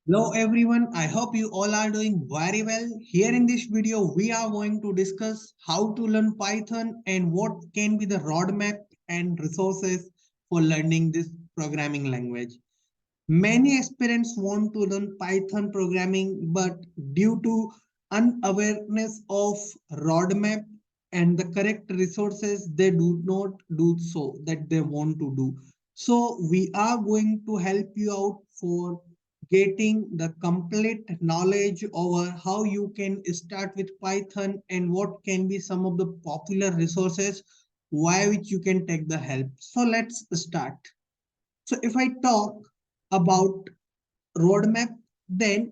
Hello everyone, I hope you all are doing very well. Here in this video, we are going to discuss how to learn Python and what can be the roadmap and resources for learning this programming language. Many aspirants want to learn Python programming, but due to unawareness of roadmap and the correct resources, they do not do so that they want to do. So we are going to help you out for getting the complete knowledge over how you can start with Python and what can be some of the popular resources why which you can take the help. So let's start. So if I talk about roadmap, then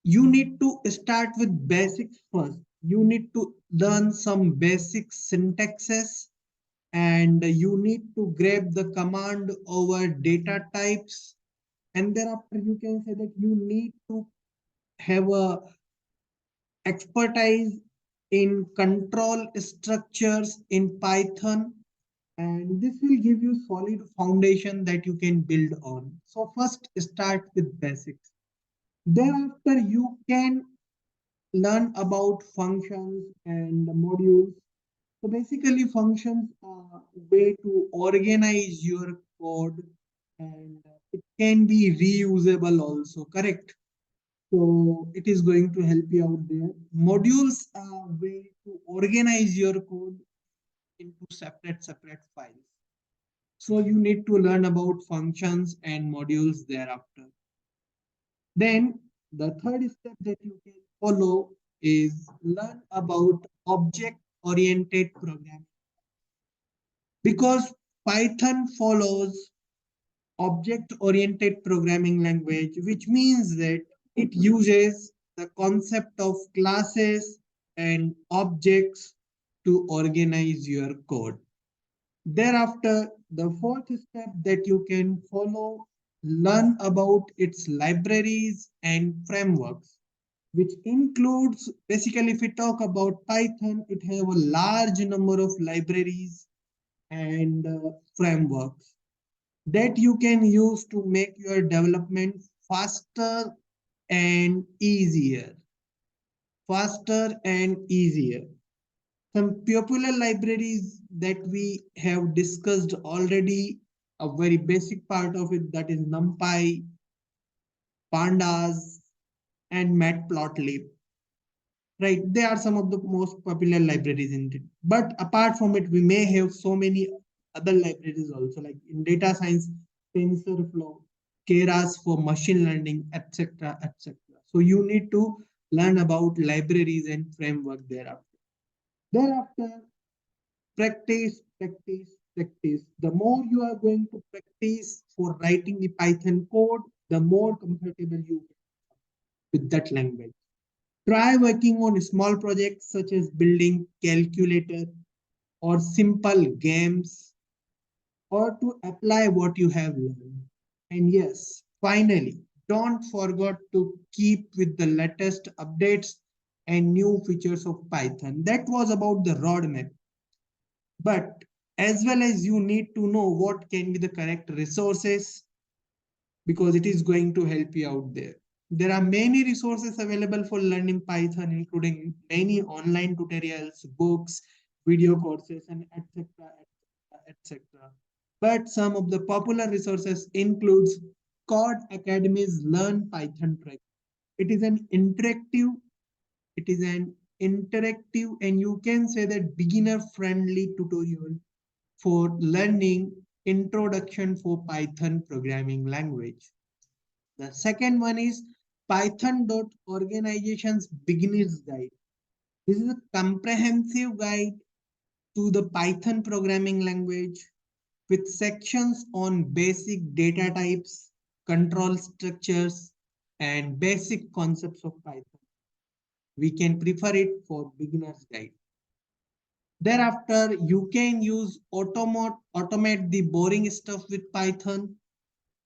you need to start with basics first. You need to learn some basic syntaxes and you need to grab the command over data types. And thereafter, you can say that you need to have a expertise in control structures in Python, and this will give you solid foundation that you can build on. So first start with basics. Thereafter, you can learn about functions and modules. So basically, functions are a way to organize your code and it can be reusable also, correct? So it is going to help you out there. Modules are a way to organize your code into separate files. So you need to learn about functions and modules thereafter. Then the third step that you can follow is learn about object-oriented programming because Python follows object-oriented programming language, which means that it uses the concept of classes and objects to organize your code. Thereafter, the fourth step that you can follow, learn about its libraries and frameworks, which includes basically if we talk about Python, it have a large number of libraries and frameworks that you can use to make your development faster and easier. Faster and easier. Some popular libraries that we have discussed already, a very basic part of it that is NumPy, Pandas, and Matplotlib. Right, they are some of the most popular libraries in it. But apart from it, we may have so many other libraries also, like in data science, TensorFlow, Keras for machine learning, etc., etc. So you need to learn about libraries and framework thereafter. Thereafter, practice. The more you are going to practice for writing the Python code, the more comfortable you get with that language. Try working on small projects such as building calculator or simple games or to apply what you have learned. And yes, finally, don't forget to keep with the latest updates and new features of Python. That was about the roadmap. But as well as you need to know what can be the correct resources because it is going to help you out there. There are many resources available for learning Python, including many online tutorials, books, video courses, and etc. etc. But some of the popular resources includes Codecademy's Learn Python track. It is an interactive, it is an interactive, and you can say that beginner-friendly tutorial for learning introduction for Python programming language. The second one is Python.organization's beginner's guide. This is a comprehensive guide to the Python programming language with sections on basic data types, control structures, and basic concepts of Python. We can prefer it for beginner's guide. Thereafter, you can use automate the boring stuff with Python,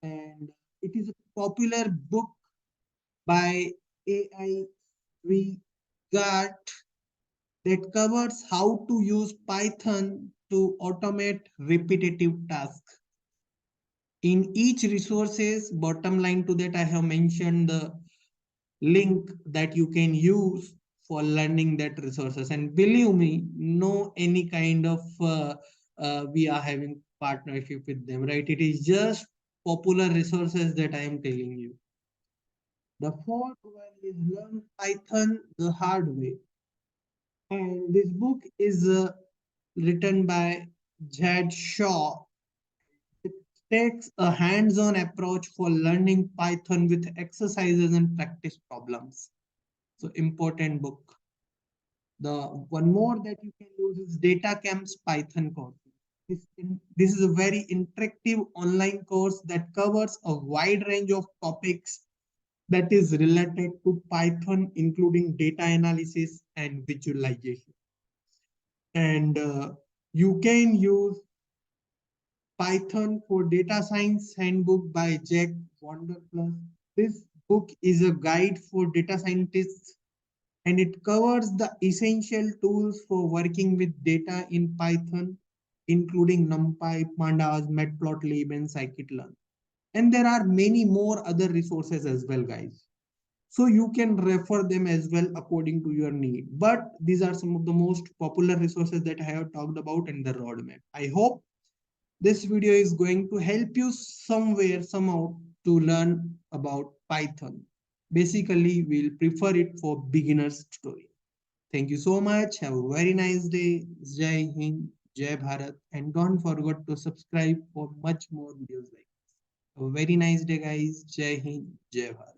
and it is a popular book by AI Regard that covers how to use Python to automate repetitive tasks. In each resources, bottom line to that, I have mentioned the link that you can use for learning that resources. And believe me, no any kind of we are having partnership with them, right? It is just popular resources that I am telling you. The fourth one is Learn Python the Hard Way. And this book is written by Jad Shaw. It takes a hands-on approach for learning Python with exercises and practice problems. So important book. The one more that you can use is DataCamp's Python course. This is a very interactive online course that covers a wide range of topics that is related to Python, including data analysis and visualization. And you can use Python for Data Science Handbook by Jack Vanderplas. This book is a guide for data scientists and it covers the essential tools for working with data in Python, including NumPy, Pandas, Matplotlib, and scikit-learn. And there are many more other resources as well, guys. So you can refer them as well according to your need. But these are some of the most popular resources that I have talked about in the roadmap. I hope this video is going to help you somewhere, somehow to learn about Python. Basically, we'll prefer it for beginners tutorial. Thank you so much. Have a very nice day. Jai Hind, Jai Bharat, and don't forget to subscribe for much more videos like this. Have a very nice day, guys. Jai Hind, Jai Bharat.